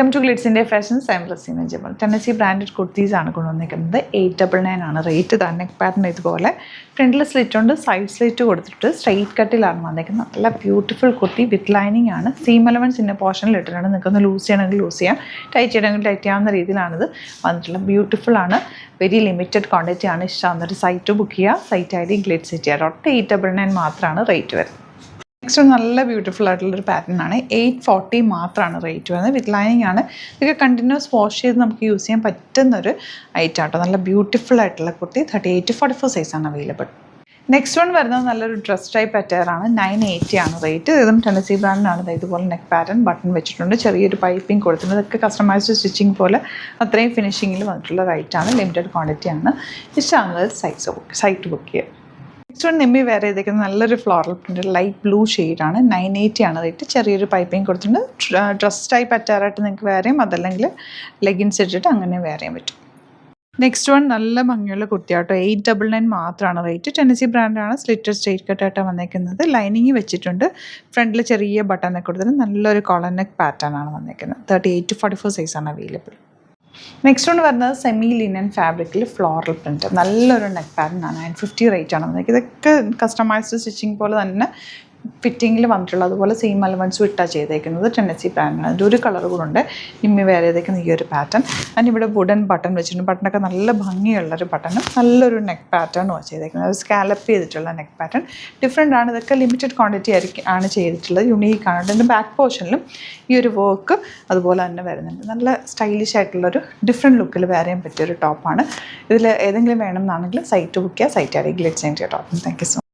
Welcome to glitz India fashions. I am Raseena Jamal. Tennessee branded kurtis ആണ് കൊണ്ടുവന്നിരിക്കുന്നത്. 899 ആണ് റേറ്റ്. നെക്ക് പാറ്റേൺ ഇതുപോലെ ഫ്രണ്ടിൽ സ്ലിറ്റ് ഉണ്ട്, സൈഡ് സ്ലിറ്റ് കൊടുത്തിട്ട് സ്ട്രെയിറ്റ് കട്ടിലാണ് വന്നിരിക്കുന്നത്. നല്ല ബ്യൂട്ടിഫുൾ കുർത്തി വിത്ത് ലൈനിങ് ആണ്. സീം എലമെൻറ്റ്സ് ഇന്ന പോർഷനിൽ ഇട്ടിട്ടുണ്ട്. നിങ്ങൾക്കൊന്ന് ലൂസ് ചെയ്യണമെങ്കിൽ ലൂസ് ചെയ്യാം, ടൈറ്റ് ചെയ്യണമെങ്കിൽ ടൈറ്റ് ചെയ്യാവുന്ന രീതിയിലാണിത് വന്നിട്ടുള്ളത്. ബ്യൂട്ടിഫുൾ ആണ്, വെരി ലിമിറ്റഡ് ക്വാണ്ടിറ്റി ആണ്. ഇഷ്ടമാകുന്നൊരു സൈറ്റ് ബുക്ക് ചെയ്യുക. Site I D glitz India. 899 മാത്രമാണ് റേറ്റ് വരുന്നത്. നെക്സ്റ്റ് നല്ല ബ്യൂട്ടിഫുൾ ആയിട്ടുള്ളൊരു പാറ്റേൺ ആണ്. 840 മാത്രമാണ് റേറ്റ് വരുന്നത്. വിത്ത് ലൈനിങ് ആണ്. ഇതൊക്കെ കണ്ടിന്യൂസ് വാഷ് ചെയ്ത് നമുക്ക് യൂസ് ചെയ്യാൻ പറ്റുന്നൊരു ഐറ്റം ആട്ടോ. നല്ല ബ്യൂട്ടിഫുൾ ആയിട്ടുള്ള കുർത്തി. 38 to 44 സൈസാണ് അവൈലബിൾ. നെക്സ്റ്റ് വൺ വരുന്നത് നല്ലൊരു ഡ്രസ് ടൈപ്പ് അറ്റയറാണ്. 980 ആണ് റേറ്റ്. ഇതും ടെന്നസി ബ്രാൻഡിനാണ്. ഇതുപോലെ നെക്ക് പാറ്റേൺ ബട്ടൺ വെച്ചിട്ടുണ്ട്, ചെറിയൊരു പൈപ്പിംഗ് കൊടുത്തിട്ടുണ്ട്. ഇതൊക്കെ കസ്റ്റമൈസ്ഡ് സ്റ്റിച്ചിങ് പോലെ അത്രയും ഫിനിഷിങ്ങിൽ വന്നിട്ടുള്ള റൈറ്റാണ്. ലിമിറ്റഡ് ക്വാണ്ടിറ്റി ആണ്. ഇഷ്ടമാകുന്നത് സൈറ്റ് ബുക്ക് ചെയ്യുക. നെക്സ്റ്റ് വൺ നിമ്മി വേറെ ചെയ്തേക്കുന്നത് നല്ലൊരു ഫ്ലോറൽ പ്രിൻ്റ് ലൈറ്റ് ബ്ലൂ ഷെയ്ഡാണ്. 980 ആണ് റേറ്റ്. ചെറിയൊരു പൈപ്പിംഗ് കൊടുത്തിട്ടുണ്ട്. ഡ്രസ് ടൈപ്പ് അറ്റാറായിട്ട് നിങ്ങൾക്ക് വേറെയും, അതല്ലെങ്കിൽ ലെഗിൻസ് ഇട്ടിട്ട് അങ്ങനെ വേറെയും പറ്റും. നെക്സ്റ്റ് വൺ നല്ല ഭംഗിയുള്ള കുർത്തിയാട്ടോ. 899 മാത്രമാണ് റേറ്റ്. ടെന്നസി ബ്രാൻഡാണ്. സ്ലിറ്റഡ് സ്ട്രെയിറ്റ് കട്ടായിട്ടാണ് വന്നേക്കുന്നത്. ലൈനിങ് വെച്ചിട്ടുണ്ട്. ഫ്രണ്ടിൽ ചെറിയ ബട്ടണൊക്കെ കൊടുത്തിട്ട് നല്ലൊരു കോളർ നെക്ക് പാറ്റേൺ ആണ് വന്നേക്കുന്നത്. 38 to 44 സൈസാണ് അവൈലബിൾ. നെക്സ്റ്റ് കൊണ്ട് വരുന്നത് സെമി ലിനൻ ഫാബ്രിക്കിൽ ഫ്ലോറൽ പ്രിൻറ്റ്. നല്ലൊരു നെക്ക് പാറ്റേൺ ആണ്. 950 റേറ്റ് ആണ് വന്നത്. ഇതൊക്കെ കസ്റ്റമൈസ്ഡ് സ്റ്റിച്ചിങ് പോലെ തന്നെ ഫിറ്റിങ്ങിൽ വന്നിട്ടുള്ള അതുപോലെ സെയിം എലമെൻറ്റ്സും ഇട്ടാണ് ചെയ്തേക്കുന്നത്. Tennessee pattern. അതിൻ്റെ ഒരു കളർ കൂടെ ഉണ്ട്. നിമ്മി വേറെ ചെയ്തേക്കുന്ന ഈ ഒരു പാറ്റേൺ. അതിനിവിടെ വുഡൻ ബട്ടൺ വെച്ചിട്ടുണ്ട്. ബട്ടണൊക്കെ നല്ല ഭംഗിയുള്ളൊരു ബട്ടണും നല്ലൊരു നെക്ക് പാറ്റേണുമാണ് ചെയ്തേക്കുന്നത്. അത് സ്കാലപ്പ് ചെയ്തിട്ടുള്ള നെക്ക് പാറ്റേൺ. ഡിഫറെൻ്റ് ആണ്. ഇതൊക്കെ ലിമിറ്റഡ് ക്വാണ്ടിറ്റി ആണ് ചെയ്തിട്ടുള്ളത്. യുണീക്കാണ്. അതിൻ്റെ ബാക്ക് പോർഷനിലും ഈ ഒരു വർക്ക് അതുപോലെ തന്നെ വരുന്നുണ്ട്. നല്ല സ്റ്റൈലിഷ് ആയിട്ടുള്ളൊരു ഡിഫറെൻറ്റ് ലുക്കിൽ വേറെയും പറ്റിയൊരു ടോപ്പാണ്. ഇതിൽ ഏതെങ്കിലും വേണമെന്നാണെങ്കിൽ സൈറ്റ് ബുക്ക് ചെയ്യുക. സൈറ്റ് ആയി glitz India top. Thank you so much.